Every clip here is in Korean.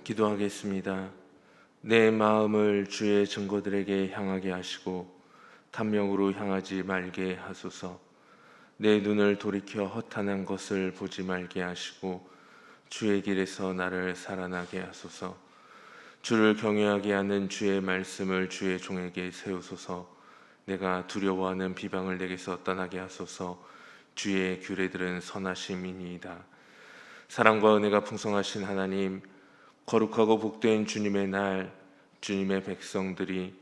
기도하겠습니다. 내 마음을 주의 증거들에게 향하게 하시고 탐욕으로 향하지 말게 하소서. 내 눈을 돌이켜 허탄한 것을 보지 말게 하시고 주의 길에서 나를 살아나게 하소서. 주를 경외하게 하는 주의 말씀을 주의 종에게 세우소서. 내가 두려워하는 비방을 내게서 떠나게 하소서. 주의 규례들은 선하심이니이다. 사랑과 은혜가 풍성하신 하나님, 거룩하고 복된 주님의 날, 주님의 백성들이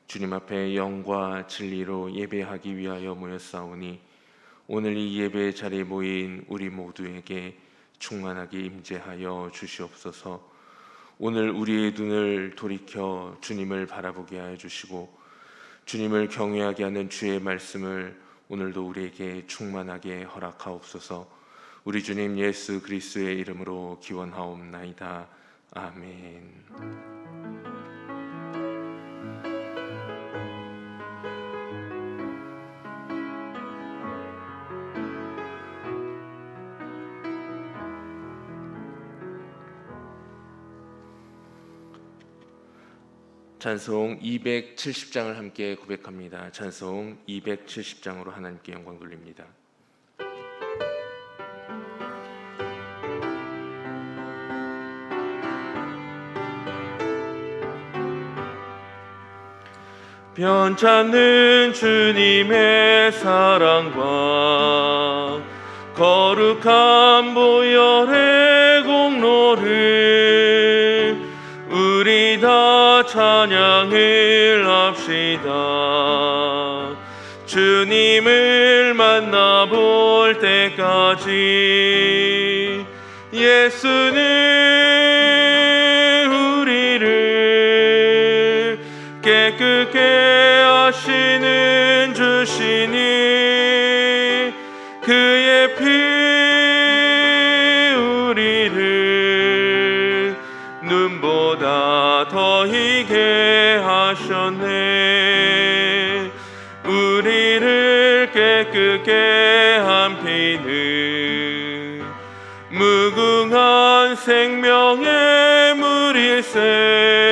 주님 앞에 영과 진리로 예배하기 위하여 모였사오니 오늘 이 예배 자리에 모인 우리 모두에게 충만하게 임재하여 주시옵소서. 오늘 우리의 눈을 돌이켜 주님을 바라보게 하여 주시고 주님을 경외하게 하는 주의 말씀을 오늘도 우리에게 충만하게 허락하옵소서. 우리 주님 예수 그리스도의 이름으로 기원하옵나이다. 아멘. 찬송 270장을 함께 고백합니다. 찬송 270장으로 하나님께 영광 돌립니다. 변찮는 주님의 사랑과 거룩한 보혈의 공로를 우리 다 찬양을 합시다. 주님을 만나볼 때까지 예수는 우리를 깨끗게 하시는 주시니 그의 피 우리를 눈보다 더 희게 하셨네. 우리를 깨끗게 한 피는 무궁한 생명의 물일세.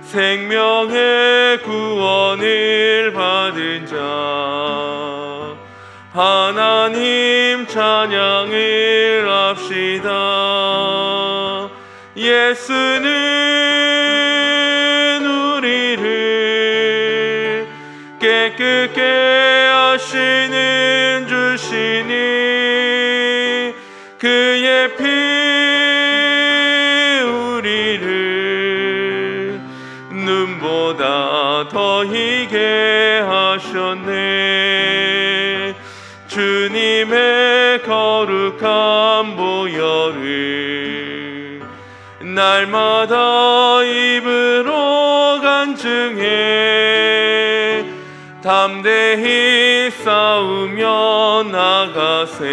생명의 구원을 받은 자 하나님 찬양을 합시다. 예수는 우리를 깨끗게 하시는 주시니 그의 피 우리를 눈보다 더 희게 하셨네. 주님의 거룩한 보혈을 날마다 입으로 간증해 담대히 싸우며 나가세.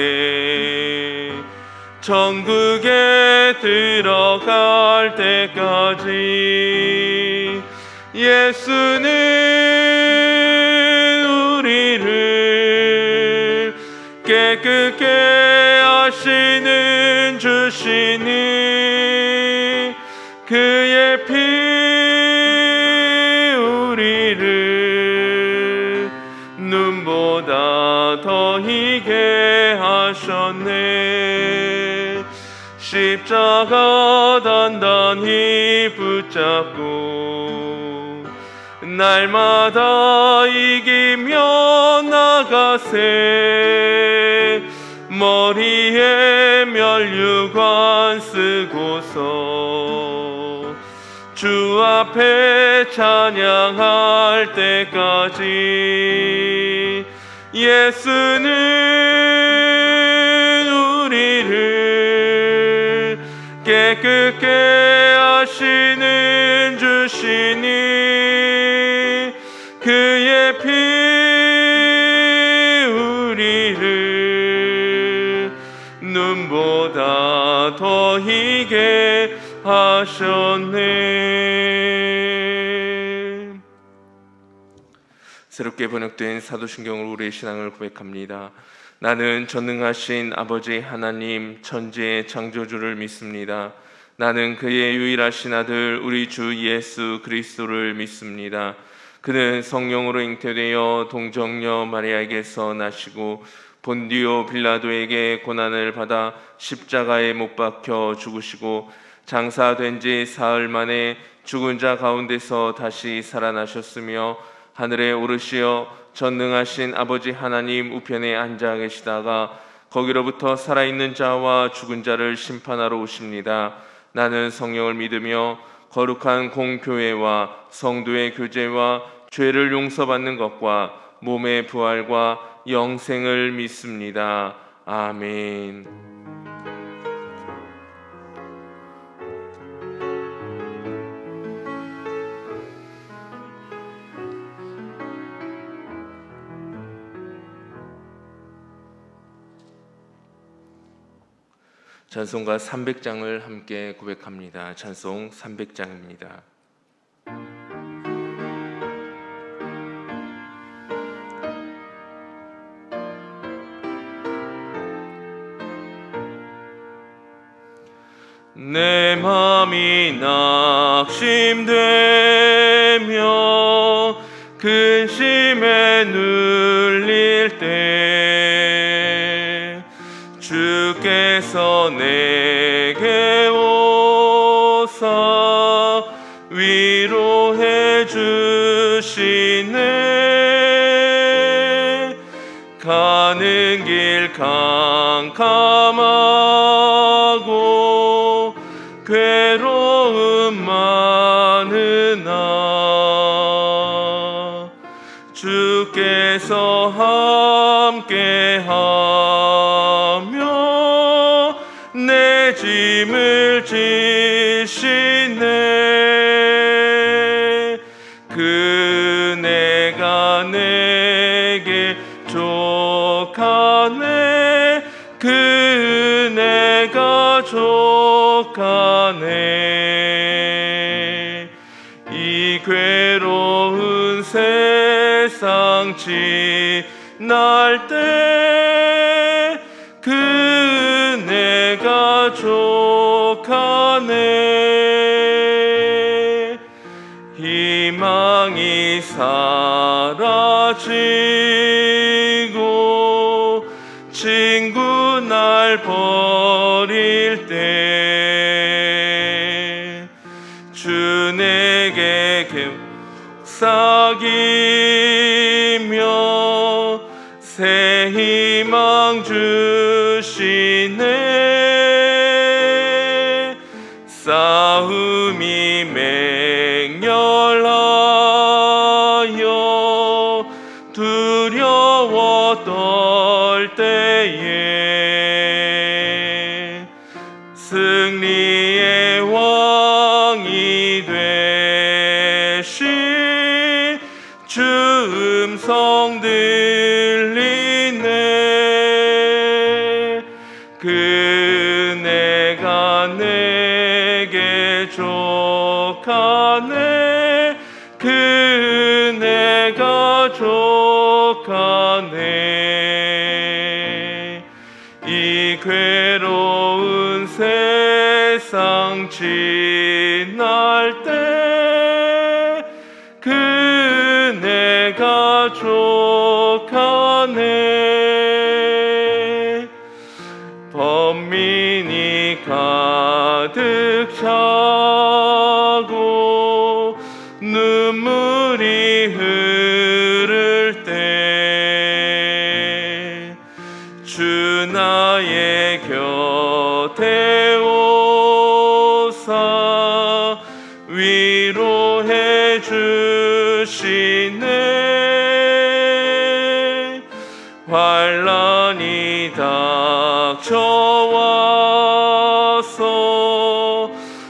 천국에 들어갈 때까지 예수는 우리를 깨끗게 하시는 주시니 그의 피 우리를 눈보다 더 희게 하셨네. 십자가 단단히 붙잡고 날마다 이기며 나가세. 머리에 면류관 쓰고서 주 앞에 찬양할 때까지 예수는 우리를 깨끗게 하시는 주시니 그의 피 우리를 눈보다 더 희게 하셨네. 새롭게 번역된 사도신경으로 우리의 신앙을 고백합니다. 나는 전능하신 아버지 하나님 천지의 창조주를 믿습니다. 나는 그의 유일하신 아들 우리 주 예수 그리스도를 믿습니다. 그는 성령으로 잉태되어 동정녀 마리아에게서 나시고 본디오 빌라도에게 고난을 받아 십자가에 못 박혀 죽으시고 장사된 지 사흘 만에 죽은 자 가운데서 다시 살아나셨으며 하늘에 오르시어 전능하신 아버지 하나님 우편에 앉아 계시다가 거기로부터 살아있는 자와 죽은 자를 심판하러 오십니다. 나는 성령을 믿으며 거룩한 공교회와 성도의 교제와 죄를 용서받는 것과 몸의 부활과 영생을 믿습니다. 아멘. 찬송가 300장을 함께 고백합니다. 찬송 300장입니다. 내 맘이 낙심되며 근심에 눌릴 때 주께서 내게 오사 위로해 주시네. 가는 길 캄캄하고 괴로움 많으나 주께서 함께하며 내 짐을 지시네. 그네가 내게 족하네. 그네가 족하네. 이 괴로운 세상 지날 때 그네가 족하네. 희망이 사라지고 친구 날 버릴 때 주 내게 속삭이며 새 희망 주시네. 싸움이 맹렬하여 두려워 떨 때에 승리의 왕이 되신 주 음성 들리네. 그네가 내게 족하네. 그네가 족하네. 이 괴로운 세상 지날 때 그네가 족하네. 번민이 가득 차고 눈물이 흐를 때 주 나의 곁에 오사 위로해 주시네. 환난이 닥쳐와서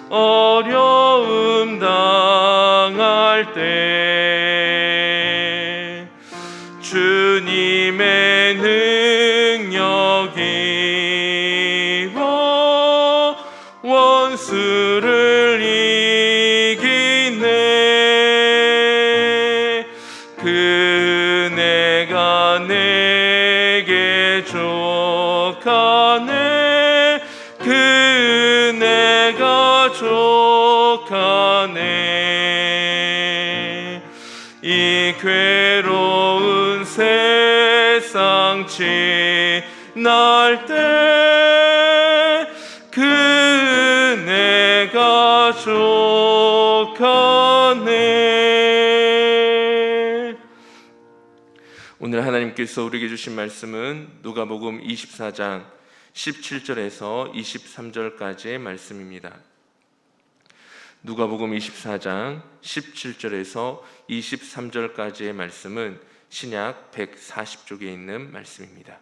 어려움 당할 때 주님의 능력이 원수를 이기네. 그네가 내게 족하네. 그네가 괴로운 세상 지날 때 그네가 족하네. 오늘 하나님께서 우리에게 주신 말씀은 누가복음 24장 17절에서 23절까지의 말씀입니다. 누가복음 24장 17절에서 23절까지의 말씀은 신약 140쪽에 있는 말씀입니다.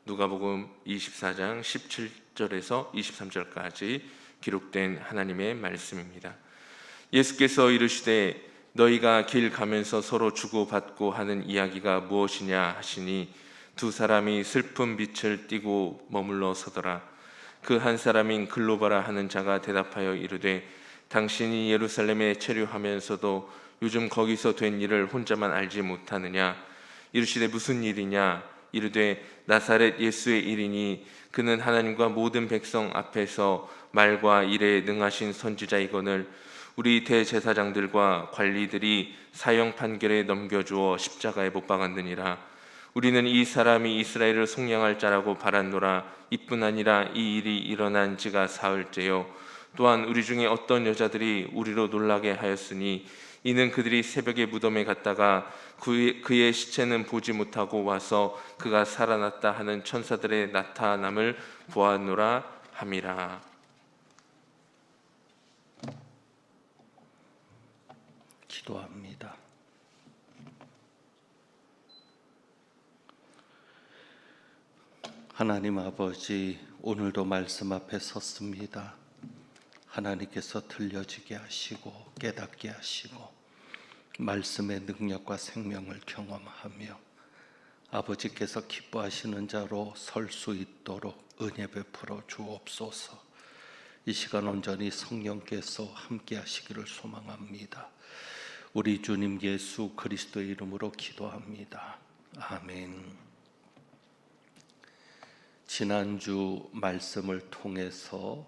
누가복음 24장 17절에서 23절까지 기록된 하나님의 말씀입니다. 예수께서 이르시되 너희가 길 가면서 서로 주고받고 하는 이야기가 무엇이냐 하시니 두 사람이 슬픈 빛을 띠고 머물러 서더라. 그 한 사람인 글로바라 하는 자가 대답하여 이르되 당신이 예루살렘에 체류하면서도 요즘 거기서 된 일을 혼자만 알지 못하느냐. 이르시되 무슨 일이냐. 이르되 나사렛 예수의 일이니 그는 하나님과 모든 백성 앞에서 말과 일에 능하신 선지자이거늘 우리 대제사장들과 관리들이 사형 판결에 넘겨주어 십자가에 못 박았느니라. 우리는 이 사람이 이스라엘을 속량할 자라고 바랐노라. 이뿐 아니라 이 일이 일어난 지가 사흘째요. 또한 우리 중에 어떤 여자들이 우리로 놀라게 하였으니 이는 그들이 새벽에 무덤에 갔다가 그의 시체는 보지 못하고 와서 그가 살아났다 하는 천사들의 나타남을 보았노라 함이라. 기도합니다. 하나님 아버지, 오늘도 말씀 앞에 섰습니다. 하나님께서 들려지게 하시고 깨닫게 하시고 말씀의 능력과 생명을 경험하며 아버지께서 기뻐하시는 자로 설 수 있도록 은혜 베풀어 주옵소서. 이 시간 온전히 성령께서 함께 하시기를 소망합니다. 우리 주님 예수 그리스도의 이름으로 기도합니다. 아멘. 지난주 말씀을 통해서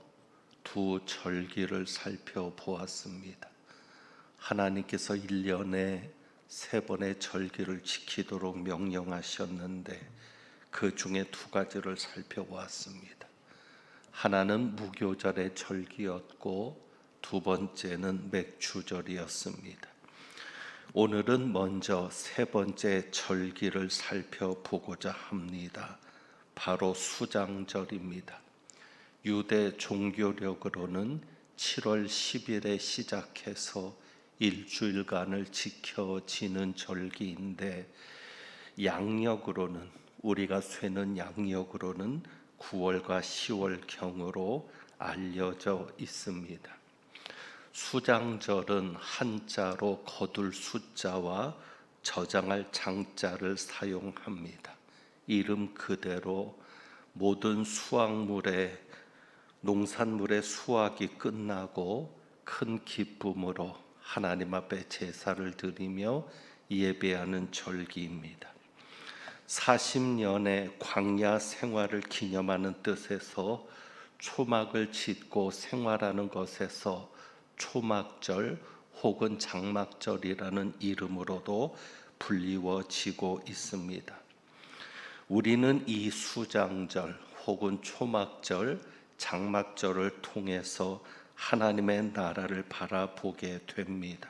두 절기를 살펴보았습니다. 하나님께서 1년에 3번의 절기를 지키도록 명령하셨는데 그 중에 2가지를 살펴보았습니다. 하나는 무교절의 절기였고 2번째는 맥주절이었습니다. 오늘은 먼저 3번째 절기를 살펴보고자 합니다. 바로 수장절입니다. 유대 종교력으로는 7월 10일에 시작해서 일주일간을 지켜지는 절기인데 양력으로는 우리가 쇠는 양력으로는 9월과 10월경으로 알려져 있습니다. 수장절은 한자로 거둘 숫자와 저장할 장자를 사용합니다. 이름 그대로 모든 수확물의 농산물의 수확이 끝나고 큰 기쁨으로 하나님 앞에 제사를 드리며 예배하는 절기입니다. 40년의 광야 생활을 기념하는 뜻에서 초막을 짓고 생활하는 것에서 초막절 혹은 장막절이라는 이름으로도 불리워지고 있습니다. 우리는 이 수장절 혹은 초막절, 장막절을 통해서 하나님의 나라를 바라보게 됩니다.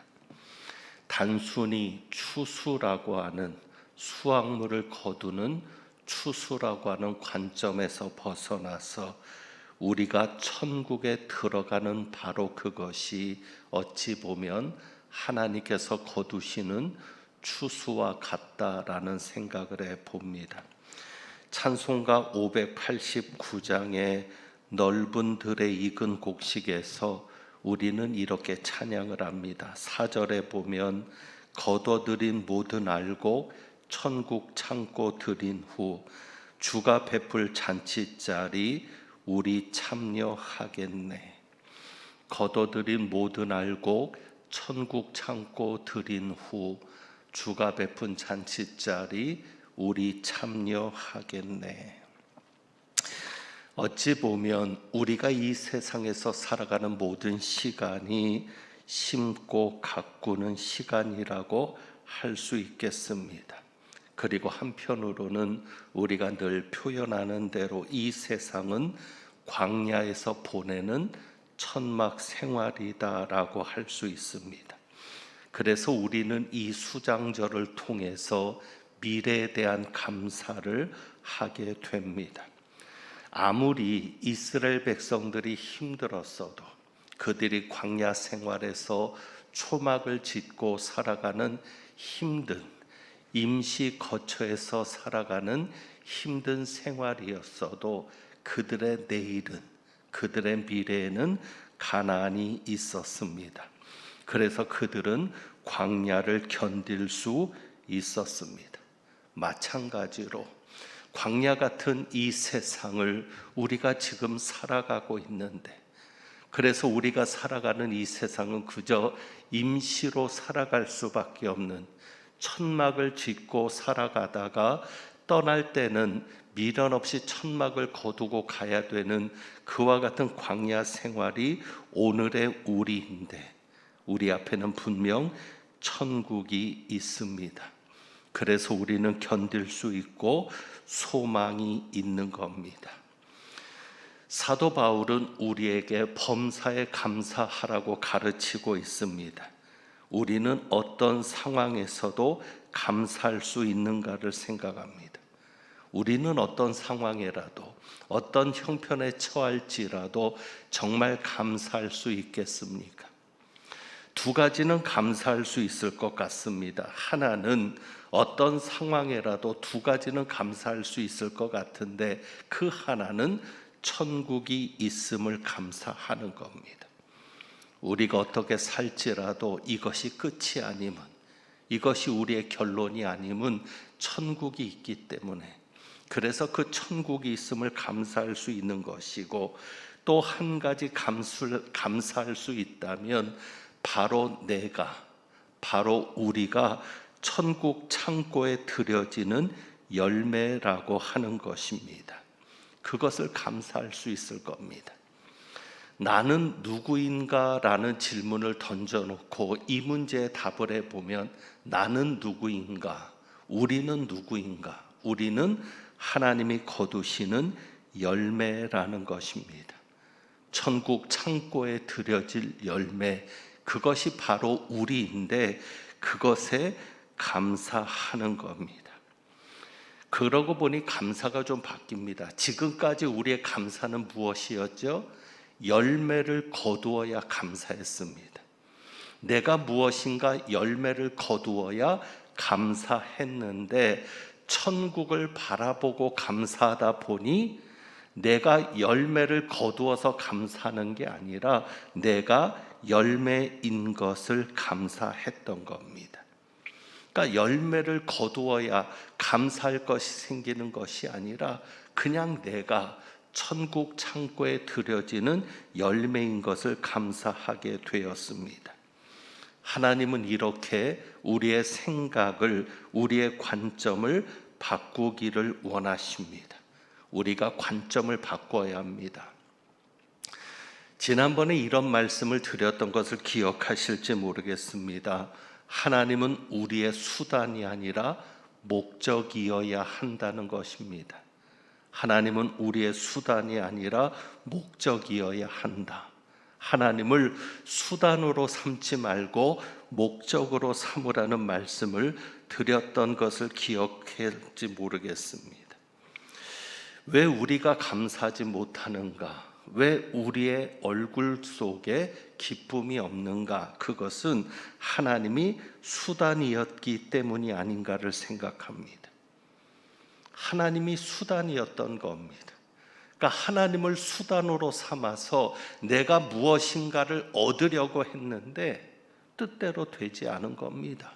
단순히 추수라고 하는 수확물을 거두는 추수라고 하는 관점에서 벗어나서 우리가 천국에 들어가는 바로 그것이 어찌 보면 하나님께서 거두시는 추수와 같다라는 생각을 해봅니다. 찬송가 589장의 넓은 들에 익은 곡식에서 우리는 이렇게 찬양을 합니다. 4절에 보면 거둬들인 모든 알곡 천국 창고 들인 후 주가 베풀 잔치자리 우리 참여하겠네. 거둬들인 모든 알곡 천국 창고 들인 후 주가 베푼 잔치자리 우리 참여하겠네. 어찌 보면 우리가 이 세상에서 살아가는 모든 시간이 심고 가꾸는 시간이라고 할 수 있겠습니다. 그리고 한편으로는 우리가 늘 표현하는 대로 이 세상은 광야에서 보내는 천막 생활이다라고 할 수 있습니다. 그래서 우리는 이 수장절을 통해서 미래에 대한 감사를 하게 됩니다. 아무리 이스라엘 백성들이 힘들었어도 그들이 광야 생활에서 초막을 짓고 살아가는 힘든 임시 거처에서 살아가는 힘든 생활이었어도 그들의 내일은, 그들의 미래에는 가나안이 있었습니다. 그래서 그들은 광야를 견딜 수 있었습니다. 마찬가지로 광야 같은 이 세상을 우리가 지금 살아가고 있는데, 그래서 우리가 살아가는 이 세상은 그저 임시로 살아갈 수밖에 없는, 천막을 짓고 살아가다가 떠날 때는 미련 없이 천막을 거두고 가야 되는 그와 같은 광야 생활이 오늘의 우리인데, 우리 앞에는 분명 천국이 있습니다. 그래서 우리는 견딜 수 있고 소망이 있는 겁니다. 사도 바울은 우리에게 범사에 감사하라고 가르치고 있습니다. 우리는 어떤 상황에서도 감사할 수 있는가를 생각합니다. 우리는 어떤 상황에라도, 어떤 형편에 처할지라도 정말 감사할 수 있겠습니까? 두 가지는 감사할 수 있을 것 같습니다. 하나는 어떤 상황에라도 두 가지는 감사할 수 있을 것 같은데, 그 하나는 천국이 있음을 감사하는 겁니다. 우리가 어떻게 살지라도 이것이 끝이 아니면, 이것이 우리의 결론이 아니면 천국이 있기 때문에, 그래서 그 천국이 있음을 감사할 수 있는 것이고, 또 한 가지 감사할 수 있다면 바로 우리가 천국 창고에 들여지는 열매라고 하는 것입니다. 그것을 감사할 수 있을 겁니다. 나는 누구인가? 라는 질문을 던져놓고 이 문제에 답을 해보면, 나는 누구인가? 우리는 누구인가? 우리는 하나님이 거두시는 열매라는 것입니다. 천국 창고에 들여질 열매, 그것이 바로 우리인데 그것에 감사하는 겁니다. 그러고 보니 감사가 좀 바뀝니다. 지금까지 우리의 감사는 무엇이었죠? 열매를 거두어야 감사했습니다. 내가 무엇인가 열매를 거두어야 감사했는데, 천국을 바라보고 감사하다 보니 내가 열매를 거두어서 감사하는 게 아니라 내가 열매인 것을 감사했던 겁니다. 그러니까 열매를 거두어야 감사할 것이 생기는 것이 아니라 그냥 내가 천국 창고에 들여지는 열매인 것을 감사하게 되었습니다. 하나님은 이렇게 우리의 생각을, 우리의 관점을 바꾸기를 원하십니다. 우리가 관점을 바꿔야 합니다. 지난번에 이런 말씀을 드렸던 것을 기억하실지 모르겠습니다. 하나님은 우리의 수단이 아니라 목적이어야 한다는 것입니다. 하나님은 우리의 수단이 아니라 목적이어야 한다. 하나님을 수단으로 삼지 말고 목적으로 삼으라는 말씀을 드렸던 것을 기억할지 모르겠습니다. 왜 우리가 감사하지 못하는가? 왜 우리의 얼굴 속에 기쁨이 없는가? 그것은 하나님이 수단이었기 때문이 아닌가를 생각합니다. 하나님이 수단이었던 겁니다. 그러니까 하나님을 수단으로 삼아서 내가 무엇인가를 얻으려고 했는데 뜻대로 되지 않은 겁니다.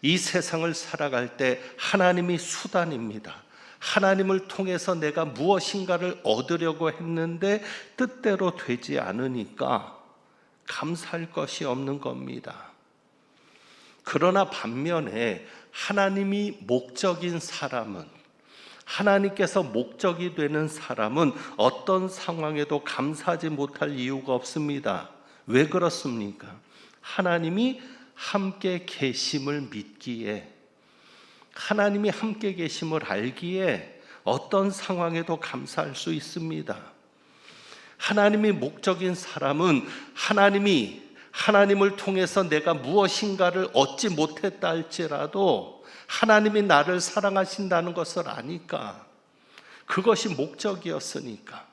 이 세상을 살아갈 때 하나님이 수단입니다. 하나님을 통해서 내가 무엇인가를 얻으려고 했는데 뜻대로 되지 않으니까 감사할 것이 없는 겁니다. 그러나 반면에 하나님이 목적인 사람은, 하나님께서 목적이 되는 사람은 어떤 상황에도 감사하지 못할 이유가 없습니다. 왜 그렇습니까? 하나님이 함께 계심을 믿기에, 하나님이 함께 계심을 알기에 어떤 상황에도 감사할 수 있습니다. 하나님이 목적인 사람은 하나님을 통해서 내가 무엇인가를 얻지 못했다 할지라도 하나님이 나를 사랑하신다는 것을 아니까, 그것이 목적이었으니까,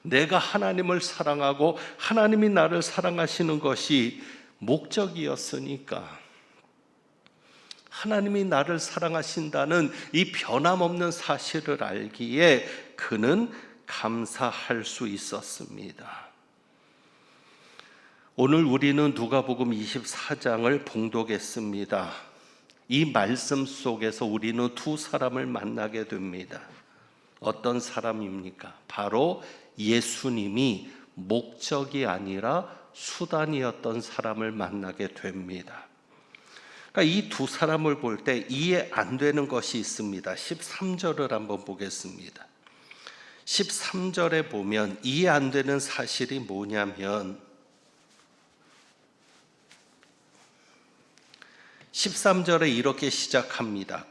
내가 하나님을 사랑하고 하나님이 나를 사랑하시는 것이 목적이었으니까, 하나님이 나를 사랑하신다는 이 변함없는 사실을 알기에 그는 감사할 수 있었습니다. 오늘 우리는 누가복음 24장을 봉독했습니다. 이 말씀 속에서 우리는 두 사람을 만나게 됩니다. 어떤 사람입니까? 바로 예수님이 목적이 아니라 수단이었던 사람을 만나게 됩니다. 그러니까 이 두 사람을 볼 때 이해 안 되는 것이 있습니다. 13절을 한번 보겠습니다. 13절에 보면 이해 안 되는 사실이 뭐냐면 13절에 이렇게 시작합니다.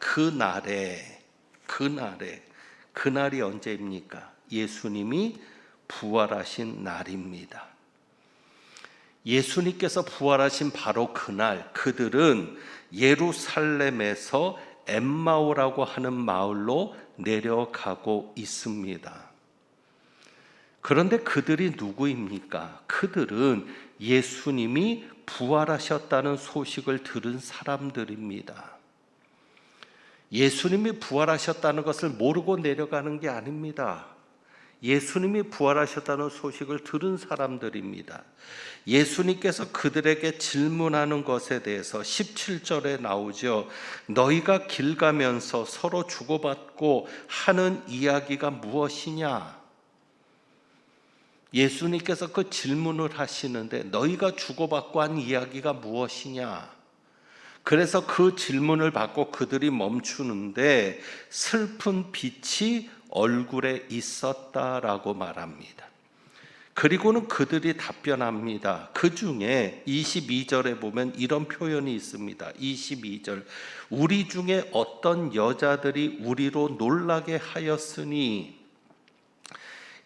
그날이 언제입니까? 예수님이 부활하신 날입니다. 예수님께서 부활하신 바로 그날, 그들은 예루살렘에서 엠마오라고 하는 마을로 내려가고 있습니다. 그런데 그들이 누구입니까? 그들은 예수님이 부활하셨다는 소식을 들은 사람들입니다. 예수님이 부활하셨다는 것을 모르고 내려가는 게 아닙니다. 예수님이 부활하셨다는 소식을 들은 사람들입니다. 예수님께서 그들에게 질문하는 것에 대해서 17절에 나오죠. 너희가 길 가면서 서로 주고받고 하는 이야기가 무엇이냐? 예수님께서 그 질문을 하시는데 너희가 주고받고 한 이야기가 무엇이냐? 그래서 그 질문을 받고 그들이 멈추는데 슬픈 빛이 얼굴에 있었다라고 말합니다. 그리고는 그들이 답변합니다. 그 중에 22절에 보면 이런 표현이 있습니다. 22절, 우리 중에 어떤 여자들이 우리로 놀라게 하였으니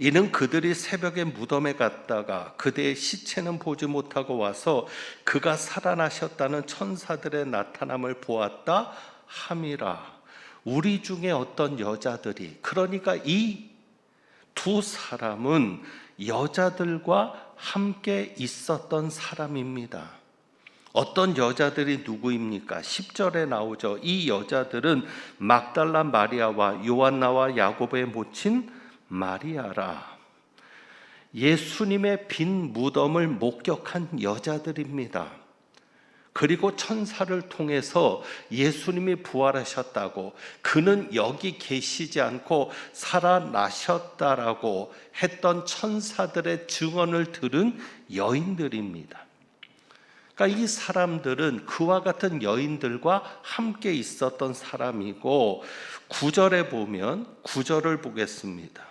이는 그들이 새벽에 무덤에 갔다가 그대의 시체는 보지 못하고 와서 그가 살아나셨다는 천사들의 나타남을 보았다 함이라. 우리 중에 어떤 여자들이, 그러니까 이 두 사람은 여자들과 함께 있었던 사람입니다. 어떤 여자들이 누구입니까? 10절에 나오죠. 이 여자들은 막달라 마리아와 요한나와 야고보의 모친 마리아라. 예수님의 빈 무덤을 목격한 여자들입니다. 그리고 천사를 통해서 예수님이 부활하셨다고, 그는 여기 계시지 않고 살아나셨다라고 했던 천사들의 증언을 들은 여인들입니다. 그러니까 이 사람들은 그와 같은 여인들과 함께 있었던 사람이고, 9절에 보면 9절을 보겠습니다.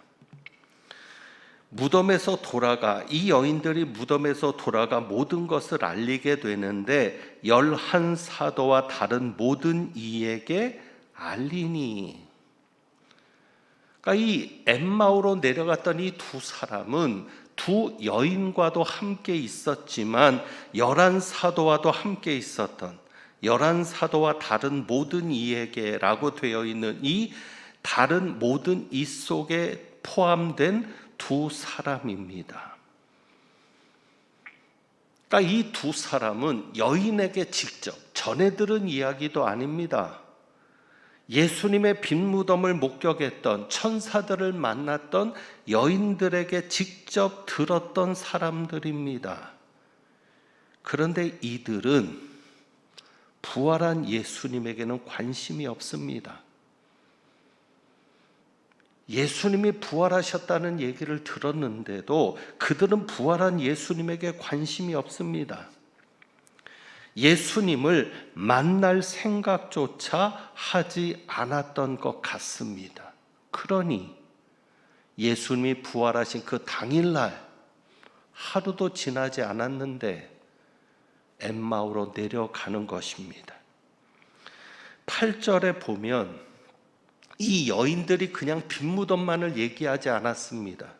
이 여인들이 무덤에서 돌아가 모든 것을 알리게 되는데 11사도와 다른 모든 이에게 알리니. 그러니까 이 엠마오로 내려갔던 이 두 사람은 두 여인과도 함께 있었지만 11사도와도 함께 있었던, 11사도와 다른 모든 이에게라고 되어 있는 이 다른 모든 이 속에 포함된 두 사람입니다. 그러니까 이 두 사람은 여인에게 직접 전해 들은 이야기도 아닙니다. 예수님의 빈 무덤을 목격했던, 천사들을 만났던 여인들에게 직접 들었던 사람들입니다. 그런데 이들은 부활한 예수님에게는 관심이 없습니다. 예수님이 부활하셨다는 얘기를 들었는데도 그들은 부활한 예수님에게 관심이 없습니다. 예수님을 만날 생각조차 하지 않았던 것 같습니다. 그러니 예수님이 부활하신 그 당일날 하루도 지나지 않았는데 엠마오로 내려가는 것입니다. 8절에 보면 이 여인들이 그냥 빈무덤만을 얘기하지 않았습니다.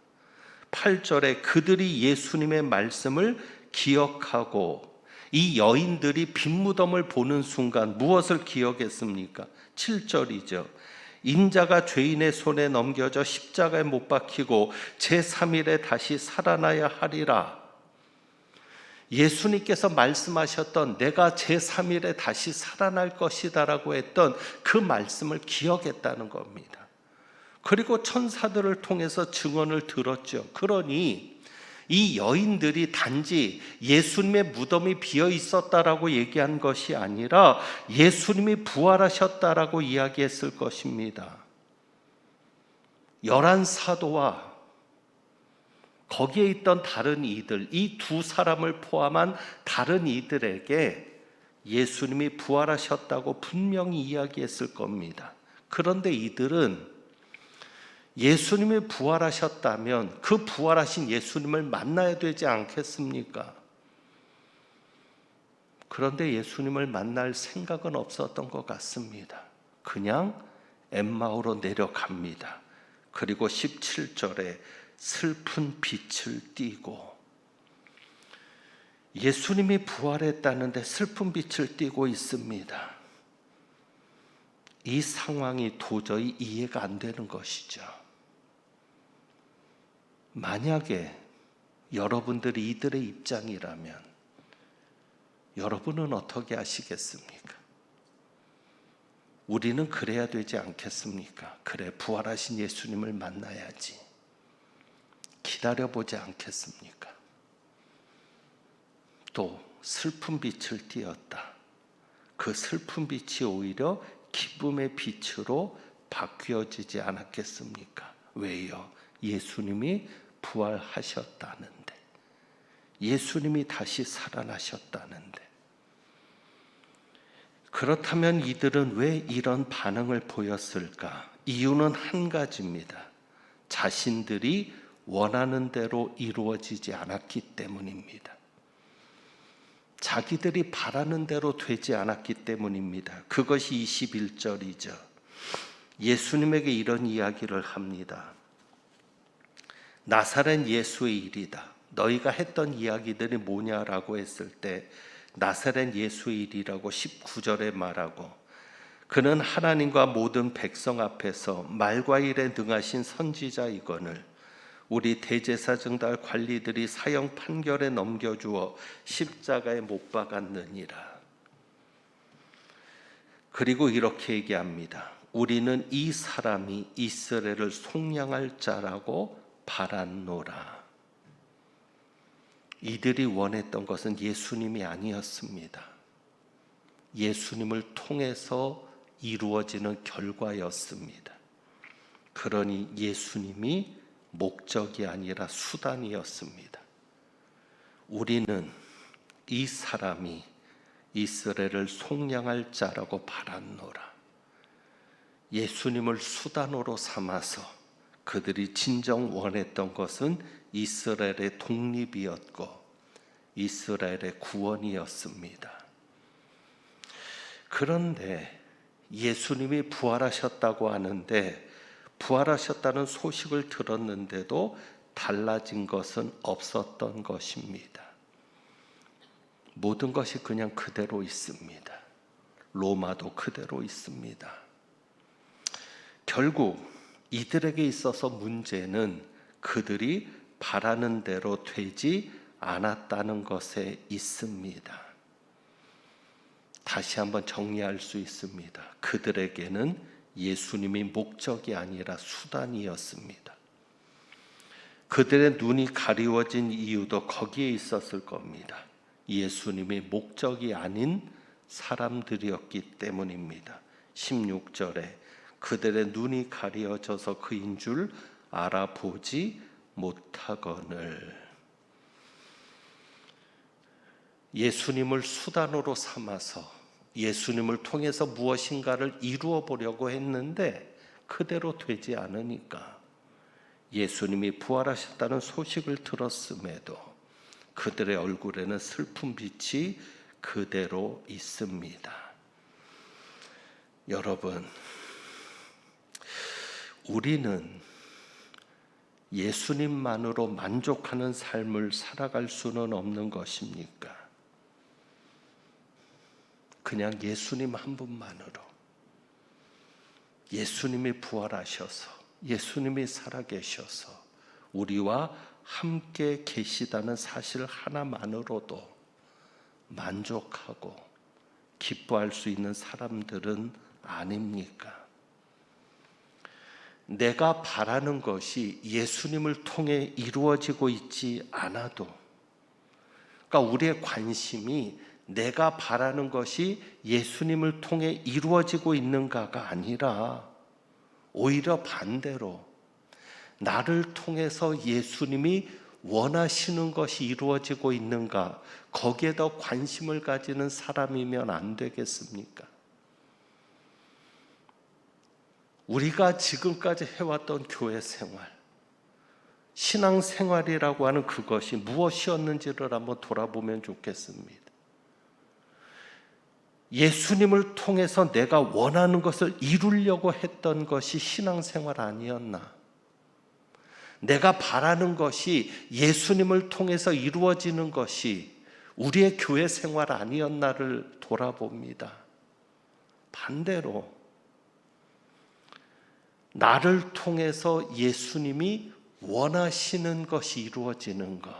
8절에 그들이 예수님의 말씀을 기억하고, 이 여인들이 빈무덤을 보는 순간 무엇을 기억했습니까? 7절이죠. 인자가 죄인의 손에 넘겨져 십자가에 못 박히고 제3일에 다시 살아나야 하리라. 예수님께서 말씀하셨던 내가 제3일에 다시 살아날 것이다 라고 했던 그 말씀을 기억했다는 겁니다. 그리고 천사들을 통해서 증언을 들었죠. 그러니 이 여인들이 단지 예수님의 무덤이 비어 있었다라고 얘기한 것이 아니라 예수님이 부활하셨다라고 이야기했을 것입니다. 11사도와 거기에 있던 다른 이들, 이 두 사람을 포함한 다른 이들에게 예수님이 부활하셨다고 분명히 이야기했을 겁니다. 그런데 이들은 예수님이 부활하셨다면 그 부활하신 예수님을 만나야 되지 않겠습니까? 그런데 예수님을 만날 생각은 없었던 것 같습니다. 그냥 엠마오로 내려갑니다. 그리고 17절에 슬픈 빛을 띠고, 예수님이 부활했다는데 슬픈 빛을 띠고 있습니다. 이 상황이 도저히 이해가 안 되는 것이죠. 만약에 여러분들이 이들의 입장이라면 여러분은 어떻게 하시겠습니까? 우리는 그래야 되지 않겠습니까? 그래, 부활하신 예수님을 만나야지. 기다려보지 않겠습니까? 또 슬픈 빛을 띠었다. 그 슬픈 빛이 오히려 기쁨의 빛으로 바뀌어지지 않았겠습니까? 왜요? 예수님이 부활하셨다는데, 예수님이 다시 살아나셨다는데. 그렇다면 이들은 왜 이런 반응을 보였을까? 이유는 한 가지입니다. 자신들이 원하는 대로 이루어지지 않았기 때문입니다. 자기들이 바라는 대로 되지 않았기 때문입니다. 그것이 21절이죠. 예수님에게 이런 이야기를 합니다. 나사렛 예수의 일이다. 너희가 했던 이야기들이 뭐냐라고 했을 때 나사렛 예수의 일이라고 19절에 말하고, 그는 하나님과 모든 백성 앞에서 말과 일에 능하신 선지자이거늘 우리 대제사장들 관리들이 사형 판결에 넘겨주어 십자가에 못 박았느니라. 그리고 이렇게 얘기합니다. 우리는 이 사람이 이스라엘을 속량할 자라고 바랐노라. 이들이 원했던 것은 예수님이 아니었습니다. 예수님을 통해서 이루어지는 결과였습니다. 그러니 예수님이 목적이 아니라 수단이었습니다. 우리는 이 사람이 이스라엘을 속량할 자라고 바랐노라. 예수님을 수단으로 삼아서 그들이 진정 원했던 것은 이스라엘의 독립이었고 이스라엘의 구원이었습니다. 그런데 예수님이 부활하셨다고 하는데, 부활하셨다는 소식을 들었는데도 달라진 것은 없었던 것입니다. 모든 것이 그냥 그대로 있습니다. 로마도 그대로 있습니다. 결국 이들에게 있어서 문제는 그들이 바라는 대로 되지 않았다는 것에 있습니다. 다시 한번 정리할 수 있습니다. 그들에게는 예수님이 목적이 아니라 수단이었습니다. 그들의 눈이 가리워진 이유도 거기에 있었을 겁니다. 예수님이 목적이 아닌 사람들이었기 때문입니다. 16절에 그들의 눈이 가리워져서 그인 줄 알아보지 못하거늘. 예수님을 수단으로 삼아서 예수님을 통해서 무엇인가를 이루어 보려고 했는데 그대로 되지 않으니까 예수님이 부활하셨다는 소식을 들었음에도 그들의 얼굴에는 슬픈 빛이 그대로 있습니다. 여러분, 우리는 예수님만으로 만족하는 삶을 살아갈 수는 없는 것입니까? 그냥 예수님 한 분만으로, 예수님이 부활하셔서, 예수님이 살아계셔서 우리와 함께 계시다는 사실 하나만으로도 만족하고 기뻐할 수 있는 사람들은 아닙니까? 내가 바라는 것이 예수님을 통해 이루어지고 있지 않아도, 그러니까 우리의 관심이 내가 바라는 것이 예수님을 통해 이루어지고 있는가가 아니라 오히려 반대로 나를 통해서 예수님이 원하시는 것이 이루어지고 있는가, 거기에 더 관심을 가지는 사람이면 안 되겠습니까? 우리가 지금까지 해왔던 교회 생활, 신앙 생활이라고 하는 그것이 무엇이었는지를 한번 돌아보면 좋겠습니다. 예수님을 통해서 내가 원하는 것을 이루려고 했던 것이 신앙 생활 아니었나? 내가 바라는 것이 예수님을 통해서 이루어지는 것이 우리의 교회 생활 아니었나를 돌아봅니다. 반대로 나를 통해서 예수님이 원하시는 것이 이루어지는 것,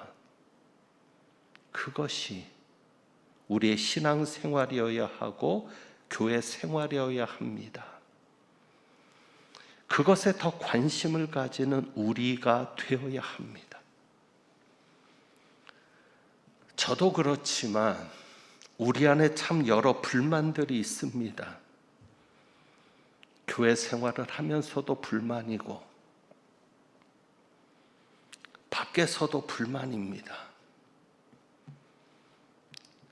그것이 우리의 신앙 생활이어야 하고 교회 생활이어야 합니다. 그것에 더 관심을 가지는 우리가 되어야 합니다. 저도 그렇지만 우리 안에 참 여러 불만들이 있습니다. 교회 생활을 하면서도 불만이고 밖에서도 불만입니다.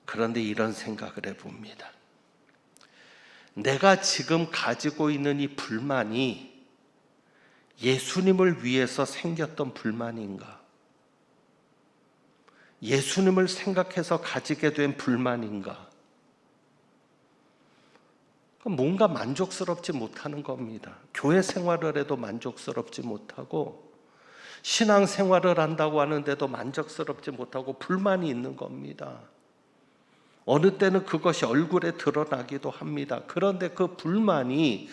그런데 이런 생각을 해봅니다. 내가 지금 가지고 있는 이 불만이 예수님을 위해서 생겼던 불만인가? 예수님을 생각해서 가지게 된 불만인가? 뭔가 만족스럽지 못하는 겁니다. 교회 생활을 해도 만족스럽지 못하고 신앙 생활을 한다고 하는데도 만족스럽지 못하고 불만이 있는 겁니다. 어느 때는 그것이 얼굴에 드러나기도 합니다. 그런데 그 불만이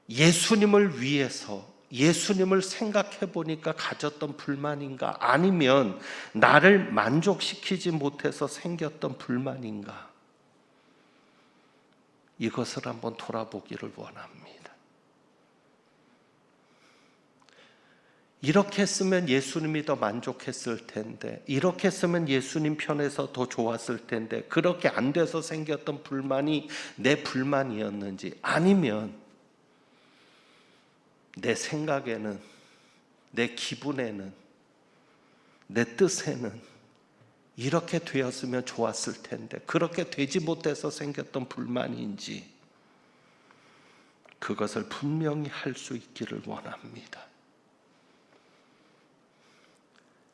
예수님을 위해서, 예수님을 생각해 보니까 가졌던 불만인가? 아니면 나를 만족시키지 못해서 생겼던 불만인가? 이것을 한번 돌아보기를 원합니다. 이렇게 했으면 예수님이 더 만족했을 텐데, 이렇게 했으면 예수님 편에서 더 좋았을 텐데, 그렇게 안 돼서 생겼던 불만이 내 불만이었는지, 아니면 내 생각에는, 내 기분에는, 내 뜻에는 이렇게 되었으면 좋았을 텐데 그렇게 되지 못해서 생겼던 불만인지, 그것을 분명히 할 수 있기를 원합니다.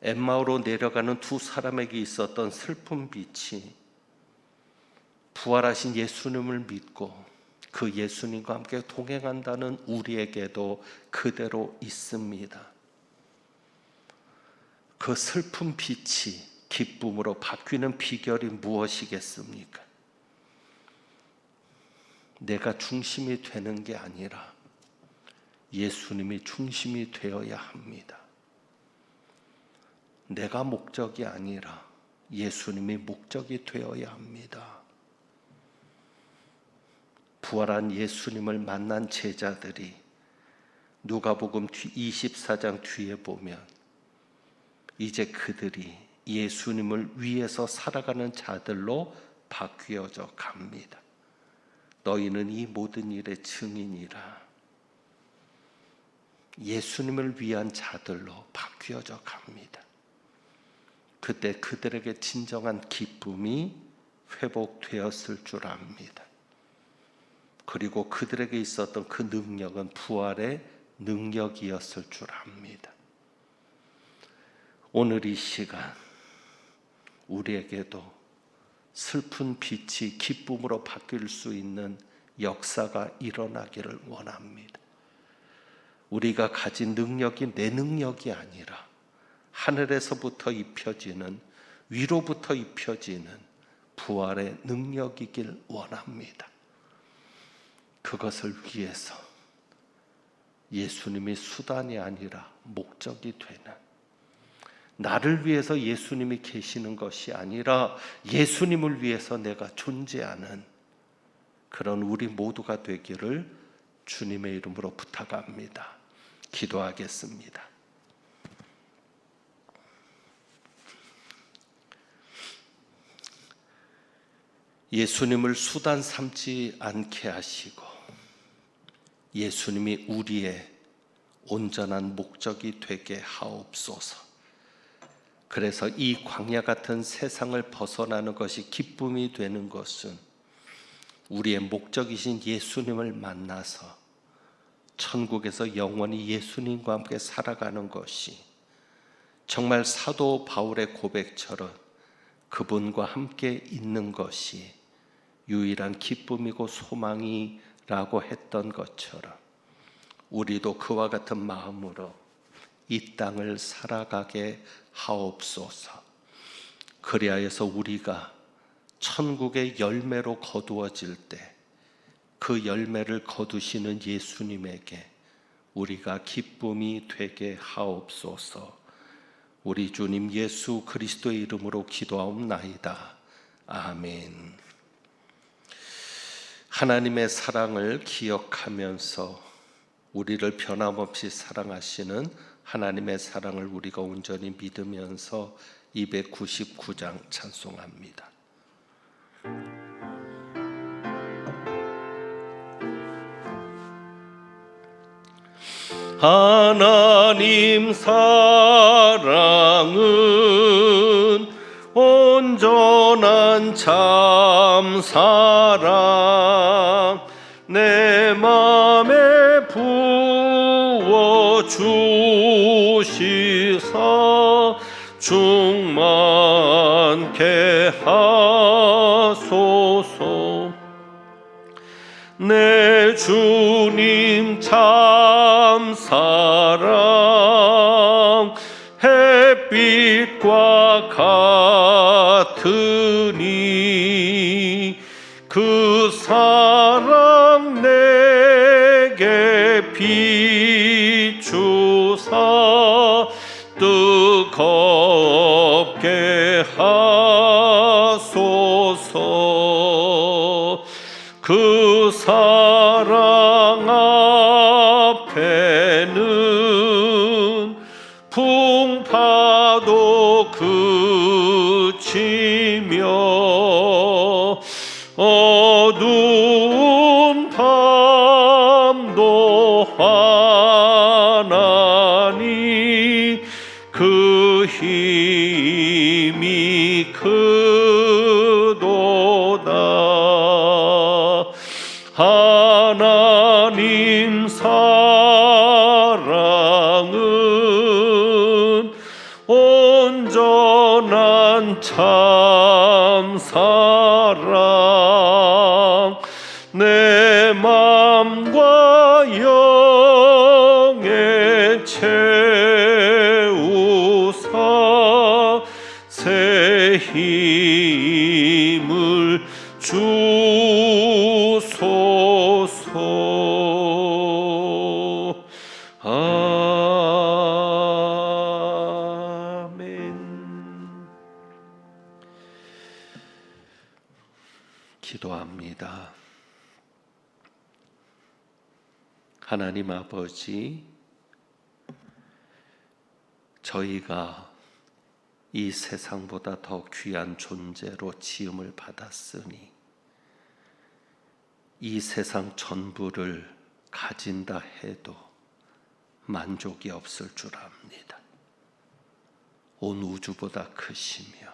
엠마오로 내려가는 두 사람에게 있었던 슬픈 빛이 부활하신 예수님을 믿고 그 예수님과 함께 동행한다는 우리에게도 그대로 있습니다. 그 슬픈 빛이 기쁨으로 바뀌는 비결이 무엇이겠습니까? 내가 중심이 되는 게 아니라 예수님이 중심이 되어야 합니다. 내가 목적이 아니라 예수님이 목적이 되어야 합니다. 부활한 예수님을 만난 제자들이 누가복음 24장 뒤에 보면 이제 그들이 예수님을 위해서 살아가는 자들로 바뀌어져 갑니다. 너희는 이 모든 일의 증인이라. 예수님을 위한 자들로 바뀌어져 갑니다. 그때 그들에게 진정한 기쁨이 회복되었을 줄 압니다. 그리고 그들에게 있었던 그 능력은 부활의 능력이었을 줄 압니다. 오늘 이 시간 우리에게도 슬픈 빛이 기쁨으로 바뀔 수 있는 역사가 일어나기를 원합니다. 우리가 가진 능력이 내 능력이 아니라 하늘에서부터 입혀지는, 위로부터 입혀지는 부활의 능력이길 원합니다. 그것을 위해서 예수님이 수단이 아니라 목적이 되는, 나를 위해서 예수님이 계시는 것이 아니라 예수님을 위해서 내가 존재하는 그런 우리 모두가 되기를 주님의 이름으로 부탁합니다. 기도하겠습니다. 예수님을 수단 삼지 않게 하시고 예수님이 우리의 온전한 목적이 되게 하옵소서. 그래서 이 광야 같은 세상을 벗어나는 것이 기쁨이 되는 것은 우리의 목적이신 예수님을 만나서 천국에서 영원히 예수님과 함께 살아가는 것이 정말 사도 바울의 고백처럼 그분과 함께 있는 것이 유일한 기쁨이고 소망이라고 했던 것처럼 우리도 그와 같은 마음으로 이 땅을 살아가게 하옵소서. 그리하여서 우리가 천국의 열매로 거두어질 때 그 열매를 거두시는 예수님에게 우리가 기쁨이 되게 하옵소서. 우리 주님 예수 그리스도의 이름으로 기도하옵나이다. 아멘. 하나님의 사랑을 기억하면서 우리를 변함없이 사랑하시는 하나님의 사랑을 우리가 온전히 믿으면서 299장 찬송합니다. 하나님 사랑은 온전한 참 사랑 내 맘에 부어 주시사 충만케 하소서. 내 주님 참 사랑 햇빛과 같으니 그 사랑 내게 비추사 뜨겁게 하소서. 그 사랑 앞에는 풍파도 그치며 어두운 밤도 환하니 그 힘이 크도다. 하나님 사랑은 온전한 참 사랑 내 맘과 영에 채우사 새 힘을 주소서. 아멘. 기도합니다. 하나님 아버지, 저희가 이 세상보다 더 귀한 존재로 지음을 받았으니 이 세상 전부를 가진다 해도 만족이 없을 줄 압니다. 온 우주보다 크시며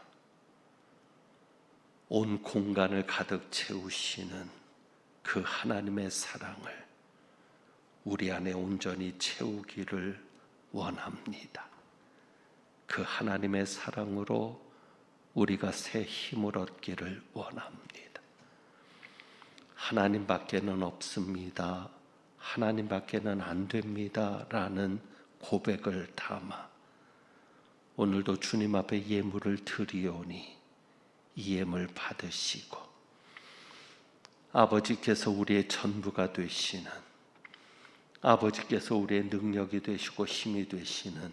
온 공간을 가득 채우시는 그 하나님의 사랑을 우리 안에 온전히 채우기를 원합니다. 그 하나님의 사랑으로 우리가 새 힘을 얻기를 원합니다. 하나님밖에는 없습니다. 하나님밖에는 안 됩니다. 라는 고백을 담아 오늘도 주님 앞에 예물을 드리오니 이 예물 받으시고 아버지께서 우리의 전부가 되시는, 아버지께서 우리의 능력이 되시고 힘이 되시는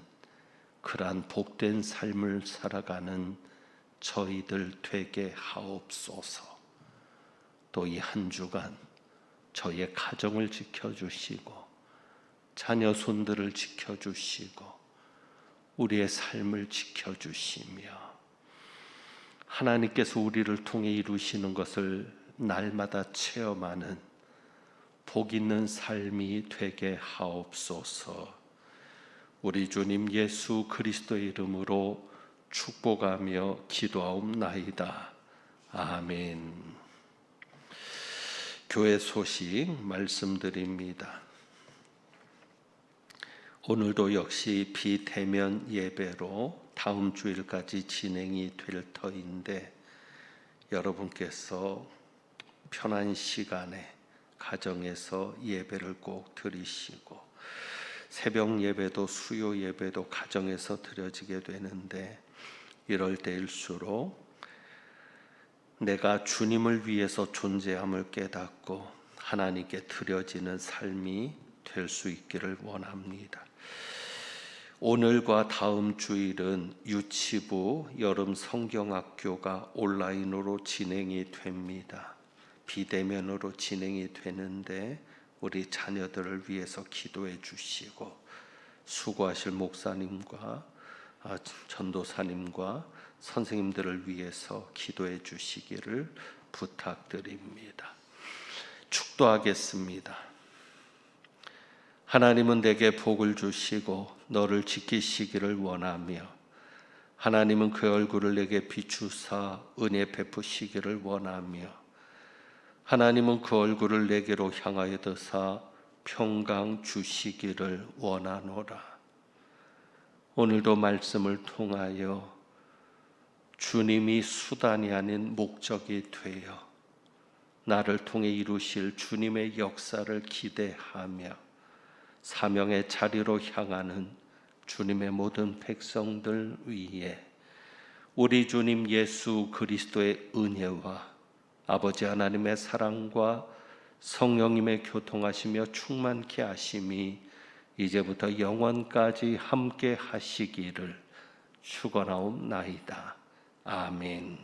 그러한 복된 삶을 살아가는 저희들 되게 하옵소서. 또 이 한 주간 저희의 가정을 지켜주시고 자녀 손들을 지켜주시고 우리의 삶을 지켜주시며 하나님께서 우리를 통해 이루시는 것을 날마다 체험하는 복 있는 삶이 되게 하옵소서. 우리 주님 예수 그리스도의 이름으로 축복하며 기도하옵나이다. 아멘. 교회 소식 말씀드립니다. 오늘도 역시 비대면 예배로 다음 주일까지 진행이 될 터인데 여러분께서 편한 시간에 가정에서 예배를 꼭 드리시고 새벽 예배도 수요 예배도 가정에서 드려지게 되는데 이럴 때일수록 내가 주님을 위해서 존재함을 깨닫고 하나님께 드려지는 삶이 될 수 있기를 원합니다. 오늘과 다음 주일은 유치부 여름 성경학교가 온라인으로 진행이 됩니다. 비대면으로 진행이 되는데 우리 자녀들을 위해서 기도해 주시고 수고하실 목사님과 전도사님과 선생님들을 위해서 기도해 주시기를 부탁드립니다. 축도하겠습니다. 하나님은 내게 복을 주시고 너를 지키시기를 원하며 하나님은 그 얼굴을 내게 비추사 은혜 베푸시기를 원하며 하나님은 그 얼굴을 내게로 향하여 드사 평강 주시기를 원하노라. 오늘도 말씀을 통하여 주님이 수단이 아닌 목적이 되어 나를 통해 이루실 주님의 역사를 기대하며 사명의 자리로 향하는 주님의 모든 백성들 위에 우리 주님 예수 그리스도의 은혜와 아버지 하나님의 사랑과 성령님의 교통하시며 충만케 하심이 이제부터 영원까지 함께 하시기를 축원하옵나이다. 아멘.